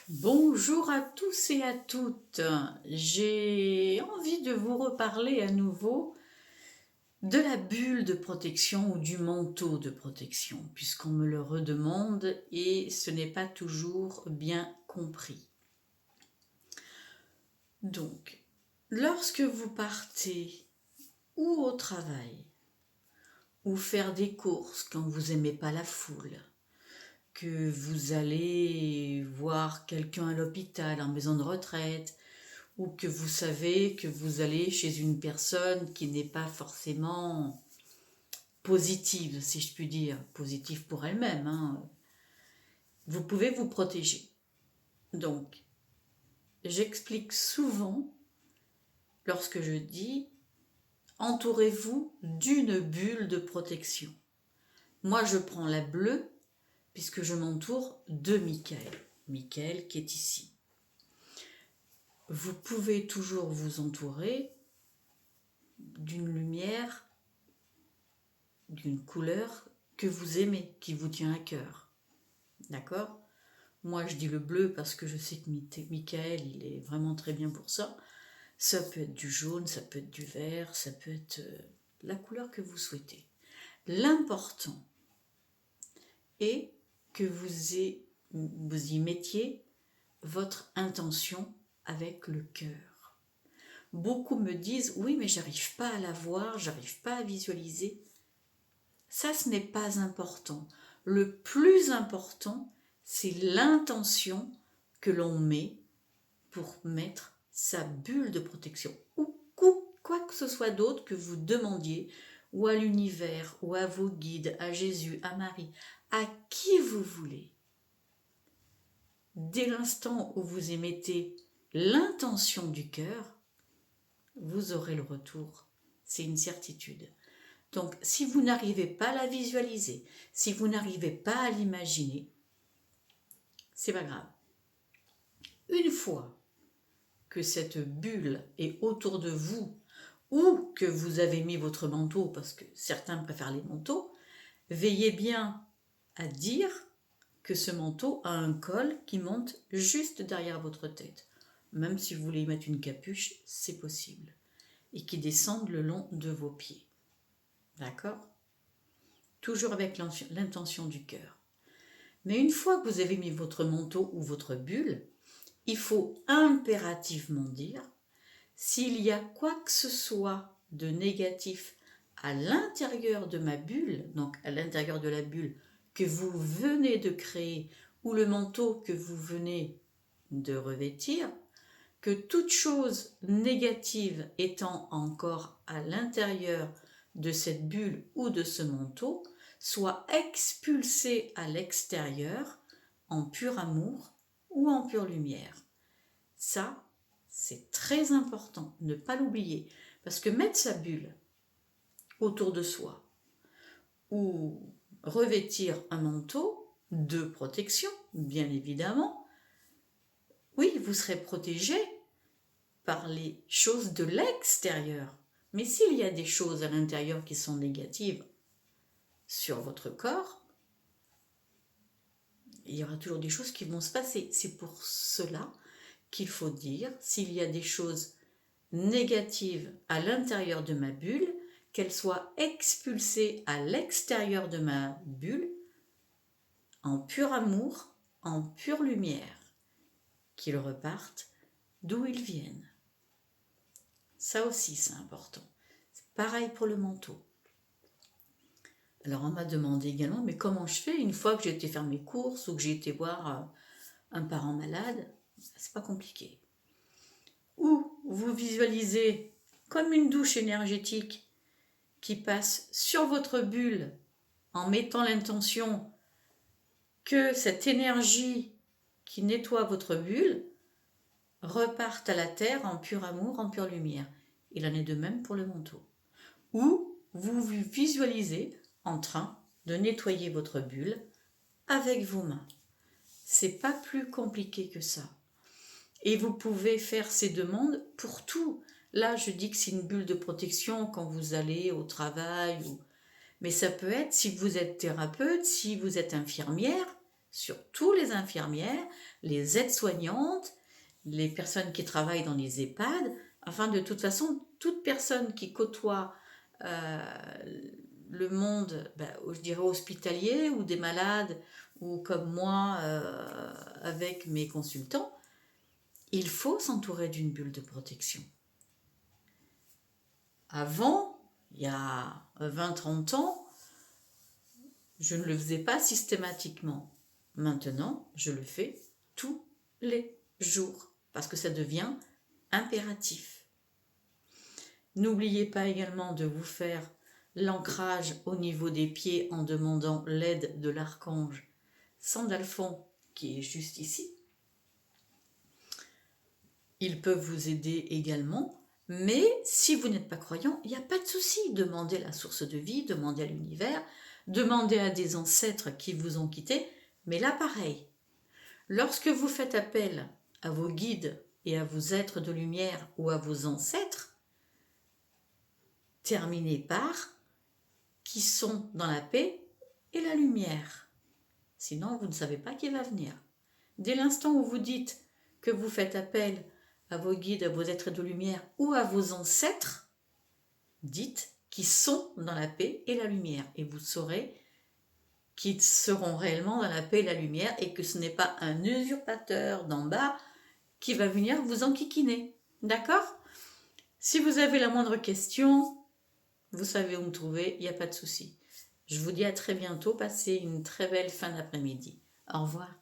Bonjour à tous et à toutes. J'ai envie de vous reparler à nouveau de la bulle de protection ou du manteau de protection, puisqu'on me le redemande et ce n'est pas toujours bien compris. Donc, lorsque vous partez ou au travail, ou faire des courses quand vous n'aimez pas la foule, que vous allez voir quelqu'un à l'hôpital, en maison de retraite, ou que vous savez que vous allez chez une personne qui n'est pas forcément positive, si je puis dire, positive pour elle-même, hein, vous pouvez vous protéger. Donc, j'explique souvent, lorsque je dis, entourez-vous d'une bulle de protection. Moi, je prends la bleue, puisque je m'entoure de Michael. Michael qui est ici. Vous pouvez toujours vous entourer d'une lumière, d'une couleur que vous aimez, qui vous tient à cœur. D'accord ? Moi, je dis le bleu parce que je sais que Michael, il est vraiment très bien pour ça. Ça peut être du jaune, ça peut être du vert, ça peut être la couleur que vous souhaitez. L'important est que vous y mettiez votre intention avec le cœur. Beaucoup me disent, oui, mais j'arrive pas à la voir, j'arrive pas à visualiser. Ça, ce n'est pas important. Le plus important, c'est l'intention que l'on met pour mettre sa bulle de protection. Ou quoi que ce soit d'autre que vous demandiez, ou à l'univers, ou à vos guides, à Jésus, à Marie, à qui vous voulez. Dès l'instant où vous émettez l'intention du cœur, vous aurez le retour. C'est une certitude. Donc, si vous n'arrivez pas à la visualiser, si vous n'arrivez pas à l'imaginer, c'est pas grave. Une fois que cette bulle est autour de vous ou que vous avez mis votre manteau, parce que certains préfèrent les manteaux, veillez bien à dire que ce manteau a un col qui monte juste derrière votre tête. Même si vous voulez y mettre une capuche, c'est possible. Et qui descende le long de vos pieds. D'accord ? Toujours avec l'intention du cœur. Mais une fois que vous avez mis votre manteau ou votre bulle, il faut impérativement dire, s'il y a quoi que ce soit de négatif à l'intérieur de ma bulle, donc à l'intérieur de la bulle que vous venez de créer ou le manteau que vous venez de revêtir, que toute chose négative étant encore à l'intérieur de cette bulle ou de ce manteau, soit expulsée à l'extérieur en pur amour ou en pure lumière. Ça, c'est très important, ne pas l'oublier, parce que mettre sa bulle autour de soi ou revêtir un manteau de protection, bien évidemment, oui, vous serez protégé par les choses de l'extérieur. Mais s'il y a des choses à l'intérieur qui sont négatives sur votre corps, il y aura toujours des choses qui vont se passer. C'est pour cela qu'il faut dire, s'il y a des choses négatives à l'intérieur de ma bulle, qu'elles soient expulsées à l'extérieur de ma bulle, en pur amour, en pure lumière, qu'ils repartent d'où ils viennent. Ça aussi, c'est important. C'est pareil pour le manteau. Alors, on m'a demandé également, mais comment je fais une fois que j'ai été faire mes courses ou que j'ai été voir un parent malade? C'est pas compliqué. Ou vous visualisez comme une douche énergétique qui passe sur votre bulle en mettant l'intention que cette énergie qui nettoie votre bulle reparte à la terre en pur amour, en pure lumière. Il en est de même pour le manteau. Ou vous vous visualisez en train de nettoyer votre bulle avec vos mains. C'est pas plus compliqué que ça. Et vous pouvez faire ces demandes pour tout. Là, je dis que c'est une bulle de protection quand vous allez au travail. Mais ça peut être si vous êtes thérapeute, si vous êtes infirmière, surtout les infirmières, les aides-soignantes, les personnes qui travaillent dans les EHPAD, enfin de toute façon, toute personne qui côtoie le monde, je dirais hospitalier ou des malades, ou comme moi avec mes consultants, il faut s'entourer d'une bulle de protection. Avant, il y a 20-30 ans, je ne le faisais pas systématiquement. Maintenant, je le fais tous les jours parce que ça devient impératif. N'oubliez pas également de vous faire l'ancrage au niveau des pieds en demandant l'aide de l'archange Sandalphon qui est juste ici. Ils peuvent vous aider également, mais si vous n'êtes pas croyant, il n'y a pas de souci. Demandez la source de vie, demandez à l'univers, demandez à des ancêtres qui vous ont quitté, mais là pareil. Lorsque vous faites appel à vos guides et à vos êtres de lumière ou à vos ancêtres, terminez par qui sont dans la paix et la lumière. Sinon, vous ne savez pas qui va venir. Dès l'instant où vous dites que vous faites appel à vos guides, à vos êtres de lumière ou à vos ancêtres, dites qui sont dans la paix et la lumière. Et vous saurez qu'ils seront réellement dans la paix et la lumière et que ce n'est pas un usurpateur d'en bas qui va venir vous enquiquiner. D'accord ? Si vous avez la moindre question, vous savez où me trouver, il n'y a pas de souci. Je vous dis à très bientôt, passez une très belle fin d'après-midi. Au revoir.